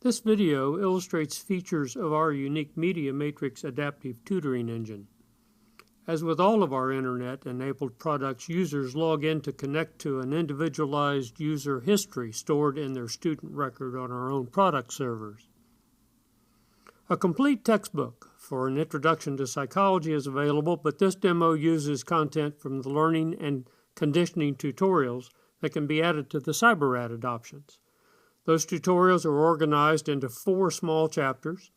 This video illustrates features of our unique MediaMatrix adaptive tutoring engine. As with all of our Internet-enabled products, users log in to connect to an individualized user history stored in their student record on our own product servers. A complete textbook for an introduction to psychology is available, but this demo uses content from the learning and conditioning tutorials that can be added to the CyberRad adoptions. Those tutorials are organized into 4 small chapters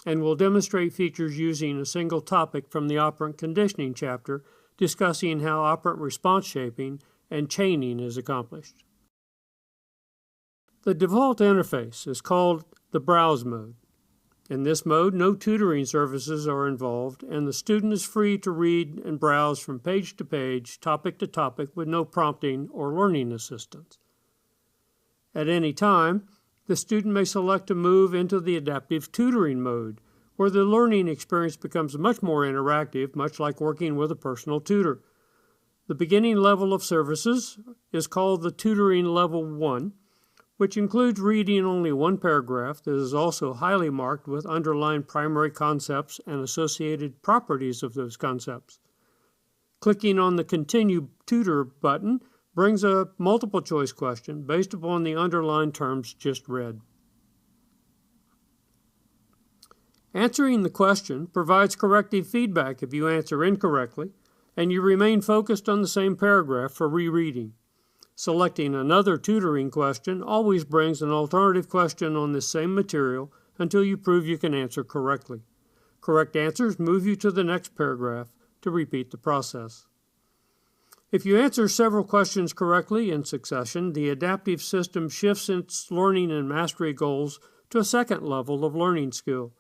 and will demonstrate features using a single topic from the operant conditioning chapter, discussing how operant response shaping and chaining is accomplished. The default interface is called the Browse mode. In this mode, no tutoring services are involved, and the student is free to read and browse from page to page, topic to topic, with no prompting or learning assistance. At any time, the student may select to move into the adaptive tutoring mode, where the learning experience becomes much more interactive, much like working with a personal tutor. The beginning level of services is called the Tutoring Level 1, which includes reading only one paragraph that is also highly marked with underlined primary concepts and associated properties of those concepts. Clicking on the Continue Tutor button brings a multiple choice question based upon the underlined terms just read. Answering the question provides corrective feedback if you answer incorrectly, and you remain focused on the same paragraph for rereading. Selecting another tutoring question always brings an alternative question on this same material until you prove you can answer correctly. Correct answers move you to the next paragraph to repeat the process. If you answer several questions correctly in succession, the adaptive system shifts its learning and mastery goals to a second level of learning skill.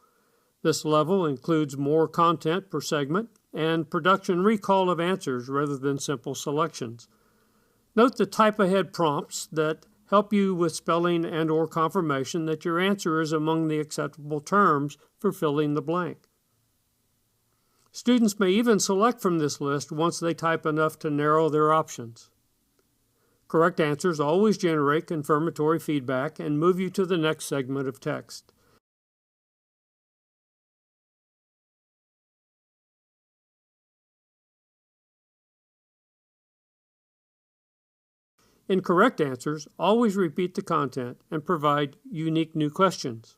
This level includes more content per segment and production recall of answers rather than simple selections. Note the type-ahead prompts that help you with spelling and/or confirmation that your answer is among the acceptable terms for filling the blank. Students may even select from this list once they type enough to narrow their options. Correct answers always generate confirmatory feedback and move you to the next segment of text. Incorrect answers always repeat the content and provide unique new questions.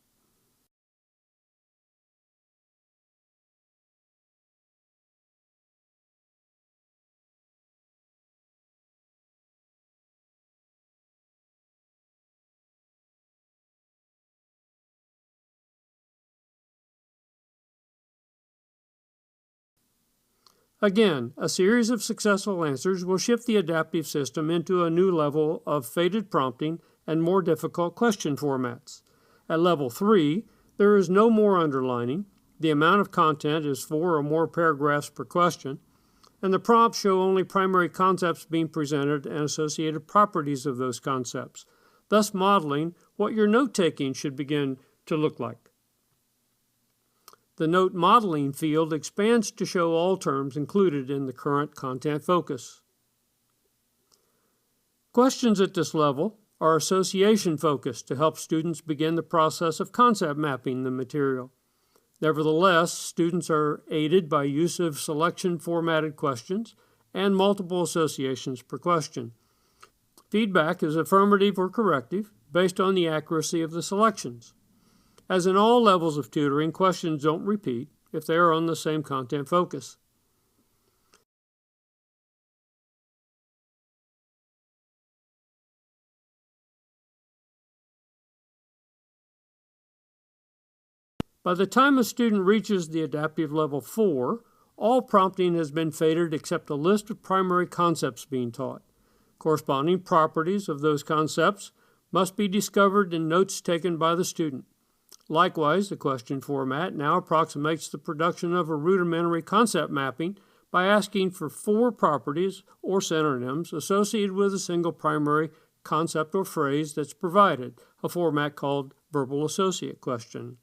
Again, a series of successful answers will shift the adaptive system into a new level of faded prompting and more difficult question formats. At level 3, there is no more underlining, the amount of content is 4 or more paragraphs per question, and the prompts show only primary concepts being presented and associated properties of those concepts, thus modeling what your note-taking should begin to look like. The Note Modeling field expands to show all terms included in the current content focus. Questions at this level are association focused to help students begin the process of concept mapping the material. Nevertheless, students are aided by use of selection formatted questions and multiple associations per question. Feedback is affirmative or corrective based on the accuracy of the selections. As in all levels of tutoring, questions don't repeat if they are on the same content focus. By the time a student reaches the adaptive level 4, all prompting has been faded except a list of primary concepts being taught. Corresponding properties of those concepts must be discovered in notes taken by the student. Likewise, the question format now approximates the production of a rudimentary concept mapping by asking for 4 properties or synonyms associated with a single primary concept or phrase that's provided, a format called verbal associate question.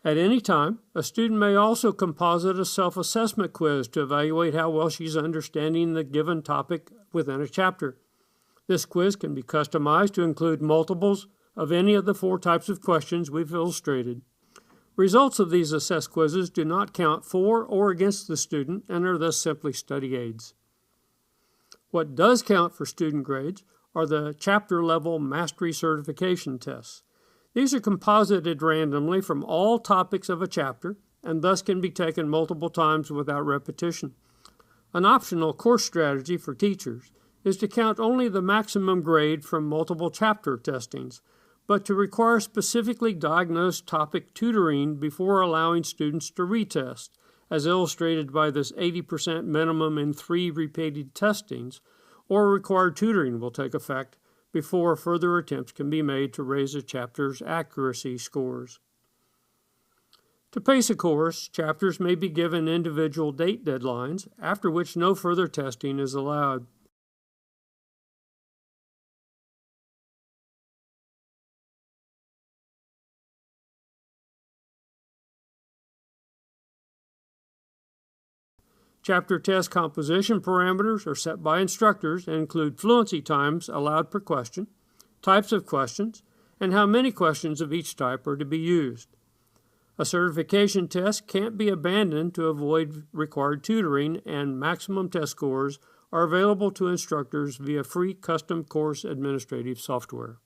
At any time, a student may also composite a self-assessment quiz to evaluate how well she's understanding the given topic within a chapter. This quiz can be customized to include multiples of any of the 4 types of questions we've illustrated. Results of these assessed quizzes do not count for or against the student and are thus simply study aids. What does count for student grades are the chapter-level mastery certification tests. These are composited randomly from all topics of a chapter and thus can be taken multiple times without repetition. An optional course strategy for teachers is to count only the maximum grade from multiple chapter testings, but to require specifically diagnosed topic tutoring before allowing students to retest, as illustrated by this 80% minimum in 3 repeated testings, or required tutoring will take effect before further attempts can be made to raise a chapter's accuracy scores. To pace a course, chapters may be given individual date deadlines, after which no further testing is allowed. Chapter test composition parameters are set by instructors and include fluency times allowed per question, types of questions, and how many questions of each type are to be used. A certification test can't be abandoned to avoid required tutoring, and maximum test scores are available to instructors via free custom course administrative software.